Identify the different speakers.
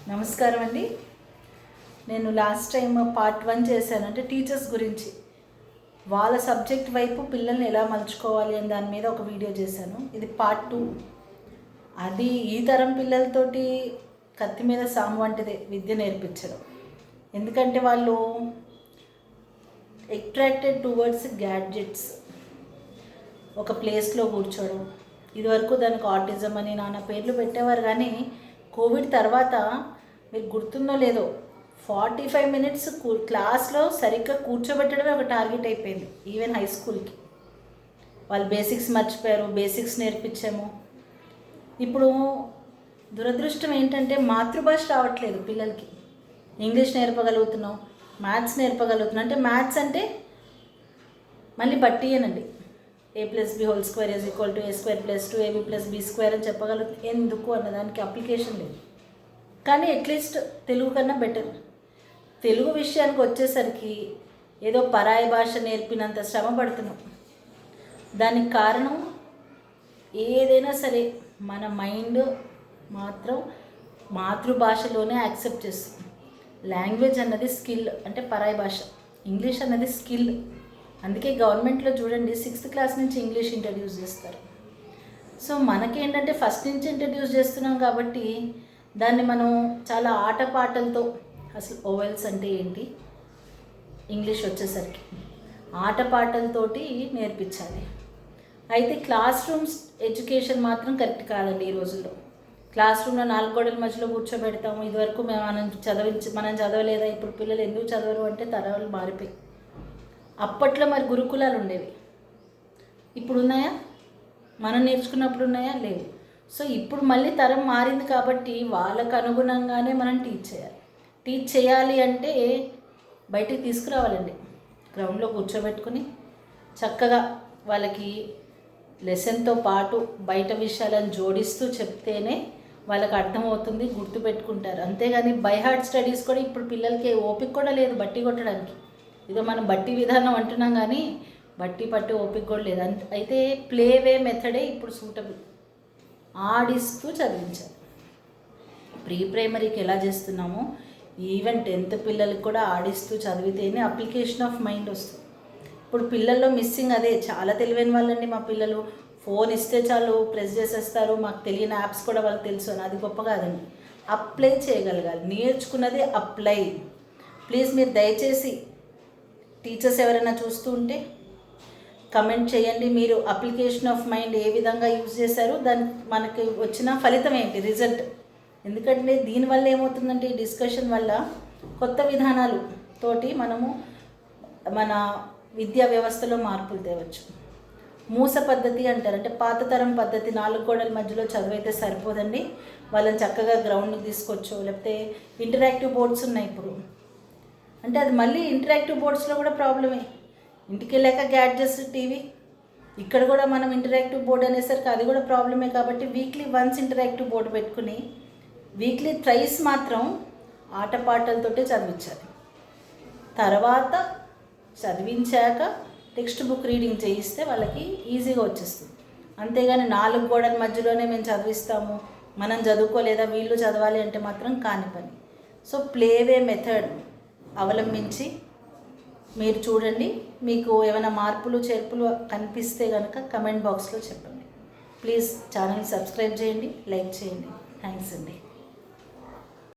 Speaker 1: నమస్కారం అండి. నేను లాస్ట్ టైం పార్ట్ 1 చేశాను. అంటే టీచర్స్ గురించి, వాళ్ళ సబ్జెక్ట్ వైపు పిల్లల్ని ఎలా మలుచుకోవాలి అని దాని మీద ఒక వీడియో చేశాను. ఇది పార్ట్ 2. అది ఈ తరం పిల్లలతోటి కత్తి మీద సాము వంటిదే విద్య నేర్పించడం. ఎందుకంటే వాళ్ళు అట్రాక్టెడ్ టువర్డ్స్ గ్యాడ్జెట్స్. ఒక ప్లేస్లో కూర్చోవడం, ఇదివరకు దానికి ఆటిజం అని నానా పేర్లు పెట్టేవారు. కానీ కోవిడ్ తర్వాత మీకు గుర్తుందో లేదో 45 మినిట్స్ క్లాస్లో సరిగ్గా కూర్చోబెట్టడమే ఒక టార్గెట్ అయిపోయింది. ఈవెన్ హై స్కూల్కి వాళ్ళు బేసిక్స్ మర్చిపోయారు. బేసిక్స్ నేర్పించాము. ఇప్పుడు దురదృష్టం ఏంటంటే మాతృభాష రావట్లేదు పిల్లలకి. ఇంగ్లీష్ నేర్పగలుగుతున్నాం, మ్యాథ్స్ నేర్పగలుగుతున్నాం. అంటే మ్యాథ్స్ అంటే మళ్ళీ బట్టియేనండి. a+b² = a² + 2ab+b² అని చెప్పగలుగుతుంది. ఎందుకు అన్నదానికి అప్లికేషన్ లేదు. కానీ అట్లీస్ట్ తెలుగు కన్నా బెటర్. తెలుగు విషయానికి వచ్చేసరికి ఏదో పరాయి భాష నేర్పినంత శ్రమ పడుతున్నాం. దానికి కారణం ఏదైనా సరే మన మైండ్ మాత్రం మాతృభాషలోనే యాక్సెప్ట్ చేస్తుంది. లాంగ్వేజ్ అన్నది స్కిల్, అంటే పరాయి భాష. ఇంగ్లీష్ అన్నది స్కిల్. అందుకే గవర్నమెంట్లో చూడండి 6th క్లాస్ నుంచి ఇంగ్లీష్ ఇంట్రడ్యూస్ చేస్తారు. సో మనకేంటంటే ఫస్ట్ నుంచి ఇంట్రడ్యూస్ చేస్తున్నాం కాబట్టి దాన్ని మనం చాలా ఆటపాటలతో, అసలు ఓవెల్స్ అంటే ఏంటి ఇంగ్లీష్ వచ్చేసరికి ఆటపాటలతోటి నేర్పించాలి. అయితే క్లాస్ రూమ్స్ ఎడ్యుకేషన్ మాత్రం కరెక్ట్ కాదండి ఈ రోజుల్లో. క్లాస్ రూమ్లో 4 గోడల మధ్యలో కూర్చోబెడతాము. ఇదివరకు మనం చదవలేదా? ఇప్పుడు పిల్లలు ఎందుకు చదవరు అంటే తరాలు మారిపోయి. అప్పట్లో మరి గురుకులాలు ఉండేవి, ఇప్పుడు ఉన్నాయా? మనం నేర్చుకున్నప్పుడు ఉన్నాయా? లేవు. సో ఇప్పుడు మళ్ళీ తరం మారింది కాబట్టి వాళ్ళకు అనుగుణంగానే మనం టీచ్ చేయాలి అంటే బయటికి తీసుకురావాలండి. గ్రౌండ్లో కూర్చోబెట్టుకుని చక్కగా వాళ్ళకి లెసన్తో పాటు బయట విషయాలను జోడిస్తూ చెప్తేనే వాళ్ళకి అర్థమవుతుంది, గుర్తుపెట్టుకుంటారు. అంతేగాని బై హార్ట్ స్టడీస్ కూడా ఇప్పుడు పిల్లలకి ఓపిక కూడా లేదు బట్టి కొట్టడానికి. ఇదో మనం బట్టి విధానం అంటున్నాం కానీ బట్టి పట్టి ఓపిక కూడా లేదు. అయితే ప్లేవే మెథడే ఇప్పుడు సూటబుల్. ఆడిస్తూ చదివించాలి. ప్రీ ప్రైమరీకి ఎలా చేస్తున్నామో ఈవెన్ 10th పిల్లలకి కూడా ఆడిస్తూ చదివితేనే అప్లికేషన్ ఆఫ్ మైండ్ వస్తుంది. ఇప్పుడు పిల్లల్లో మిస్సింగ్ అదే. చాలా తెలివైన వాళ్ళండి మా పిల్లలు. ఫోన్ ఇస్తే చాలు ప్రెస్ చేసేస్తారు. మాకు తెలియని యాప్స్ కూడా వాళ్ళకి తెలుసు అని. అది గొప్ప కాదండి. అప్లై చేయగలగాలి. నేర్చుకున్నది అప్లై. ప్లీజ్ మీరు దయచేసి టీచర్స్ ఎవరైనా చూస్తూ ఉంటే కమెంట్ చేయండి. మీరు అప్లికేషన్ ఆఫ్ మైండ్ ఏ విధంగా యూజ్ చేశారు, దాని మనకి వచ్చిన ఫలితం ఏంటి, రిజల్ట్. ఎందుకంటే దీనివల్ల ఏమవుతుందంటే ఈ డిస్కషన్ వల్ల కొత్త విధానాలు తోటి మనము మన విద్యా వ్యవస్థలో మార్పులు తేవచ్చు. మూస పద్ధతి అంటారు. అంటే పాతతరం పద్ధతి 4 గోడల మధ్యలో చదివైతే సరిపోదండి. వాళ్ళని చక్కగా గ్రౌండ్కి తీసుకొచ్చు, లేకపోతే ఇంటరాక్టివ్ బోర్డ్స్ ఉన్నాయి ఇప్పుడు. అంటే అది మళ్ళీ ఇంటరాక్టివ్ బోర్డ్స్లో కూడా ప్రాబ్లమే. ఇంటికి వెళ్ళాక గ్యాడ్జెట్స్, టీవీ. ఇక్కడ కూడా మనం ఇంటరాక్టివ్ బోర్డ్ అనేసరికి అది కూడా ప్రాబ్లమే. కాబట్టి వీక్లీ వన్స్ ఇంటరాక్టివ్ బోర్డు పెట్టుకుని వీక్లీ థ్రైస్ మాత్రం ఆటపాటలతోటే చదివించాలి. తర్వాత చదివించాక టెక్స్ట్ బుక్ రీడింగ్ చేయిస్తే వాళ్ళకి ఈజీగా వచ్చేస్తుంది. అంతేగాని 4 గోడల మధ్యలోనే మేము చదివిస్తాము, మనం చదువుకోలేదా వీళ్ళు చదవాలి అంటే మాత్రం కాని పని. సో ప్లేవే మెథడ్ అవలంబించి మీరు చూడండి. మీకు ఏమైనా మార్పులు చేర్పులు కనిపిస్తే కనుక కమెంట్ బాక్స్లో చెప్పండి. ప్లీజ్ ఛానల్ సబ్స్క్రైబ్ చేయండి, లైక్ చేయండి. థ్యాంక్స్ అండి.